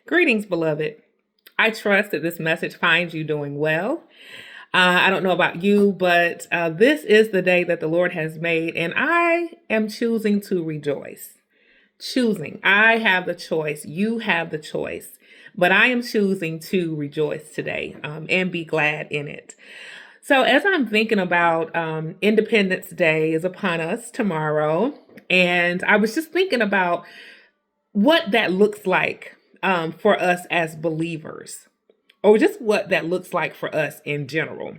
Greetings, beloved. I trust that this message finds you doing well. I don't know about you, but this is the day that the Lord has made, and I am choosing to rejoice. Choosing. I have the choice. You have the choice. But I am choosing to rejoice today and be glad in it. So, as I'm thinking about Independence Day is upon us tomorrow, and I was just thinking about what that looks like for us as believers, or just what that looks like for us in general.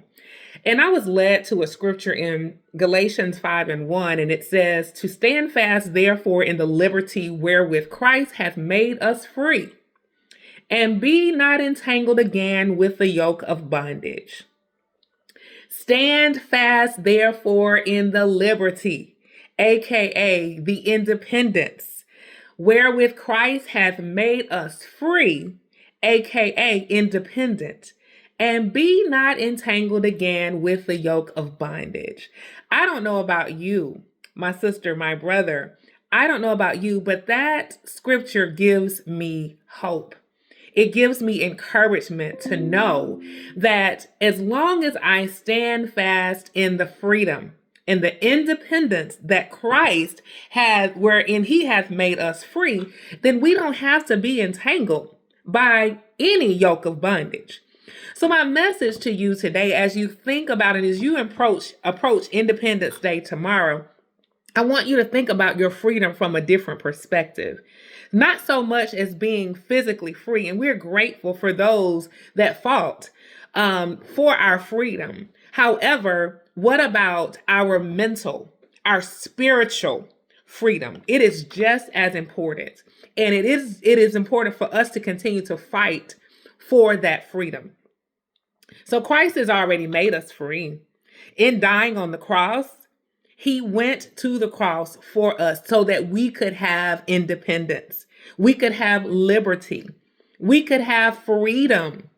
And I was led to a scripture in Galatians 5:1, and it says, "To stand fast, therefore, in the liberty wherewith Christ hath made us free, and be not entangled again with the yoke of bondage." Stand fast, therefore, in the liberty, aka the independence, wherewith Christ hath made us free, aka independent, and be not entangled again with the yoke of bondage. I don't know about you, my sister, my brother. I don't know about you, but that scripture gives me hope. It gives me encouragement to know that as long as I stand fast in the freedom and the independence that Christ has, wherein he hath made us free, then we don't have to be entangled by any yoke of bondage. So my message to you today, as you think about it, as you approach Independence Day tomorrow, I want you to think about your freedom from a different perspective. Not so much as being physically free, and we're grateful for those that fought for our freedom. However, what about our mental, our spiritual freedom? It is just as important, and it is important for us to continue to fight for that freedom. So Christ has already made us free. In dying on the cross, he went to the cross for us so that we could have independence. We could have liberty. We could have freedom.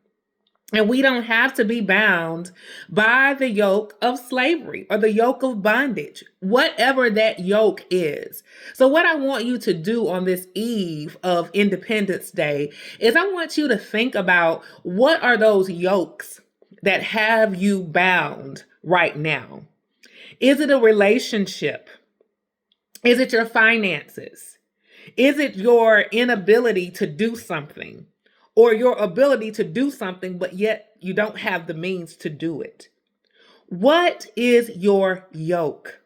And we don't have to be bound by the yoke of slavery or the yoke of bondage, whatever that yoke is. So what I want you to do on this eve of Independence Day is I want you to think about, what are those yokes that have you bound right now? Is it a relationship? Is it your finances? Is it your inability to do something, or your ability to do something, but yet you don't have the means to do it? What is your yoke?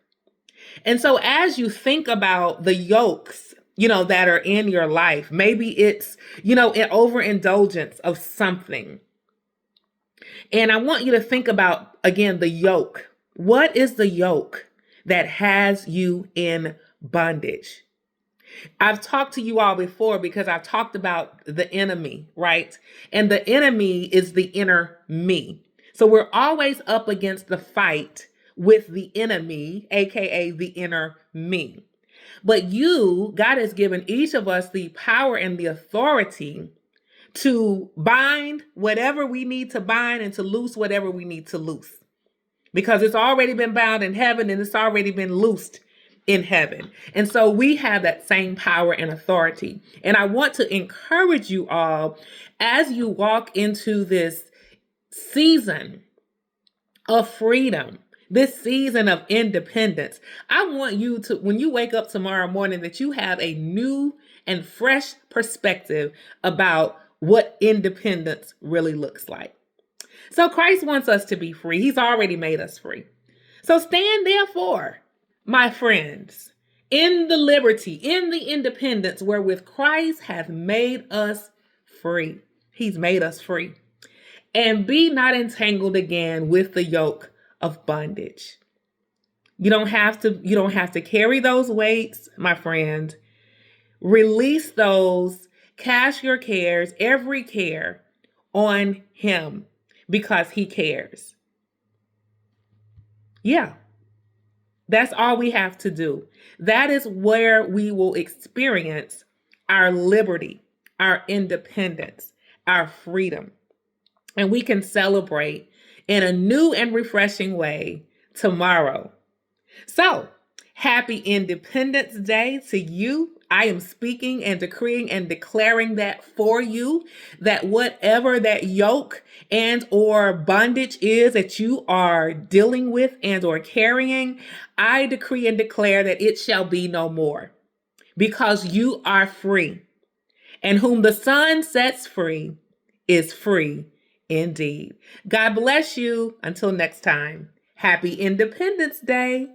And so as you think about the yokes, that are in your life, maybe it's, an overindulgence of something. And I want you to think about, again, the yoke. What is the yoke that has you in bondage? I've talked to you all before because I've talked about the enemy, right? And the enemy is the inner me. So we're always up against the fight with the enemy, aka the inner me. But God has given each of us the power and the authority to bind whatever we need to bind and to loose whatever we need to loose. Because it's already been bound in heaven and it's already been loosed in heaven. And so we have that same power and authority. And I want to encourage you all, as you walk into this season of freedom, this season of independence, I want you to, when you wake up tomorrow morning, that you have a new and fresh perspective about what independence really looks like. So Christ wants us to be free. He's already made us free. So stand therefore, my friends, in the liberty, in the independence wherewith Christ hath made us free. He's made us free. And be not entangled again with the yoke of bondage. You don't have to carry those weights, my friend. Release those. Cast your cares, every care, on him, because he cares. Yeah, that's all we have to do. That is where we will experience our liberty, our independence, our freedom. And we can celebrate in a new and refreshing way tomorrow. So, happy Independence Day to you I am speaking and decreeing and declaring that for you, that whatever that yoke and or bondage is that you are dealing with and or carrying, I decree and declare that it shall be no more, because you are free. And whom the Son sets free is free indeed. God bless you. Until next time, happy Independence Day.